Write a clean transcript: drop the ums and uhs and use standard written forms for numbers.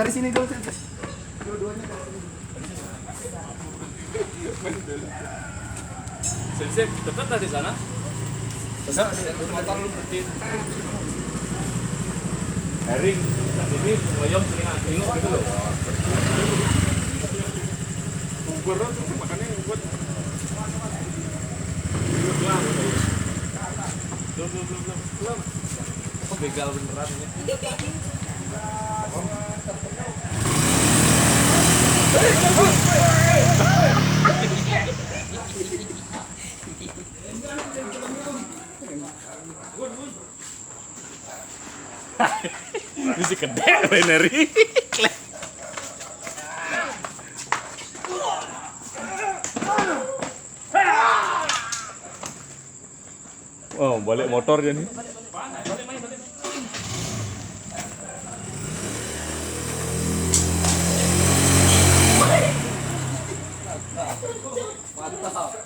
Dari sini dulu. Dua-duanya dari sini. Sensei tetap dari sana. Bisa motor lu berarti. Herring, dan ini ngoyong telinga tengok gitu loh. Bubur tuh makannya buat. Belum. Oh, begal beneran ini. Ini si gede beneri. Oh, balik motor jadi. Mantap.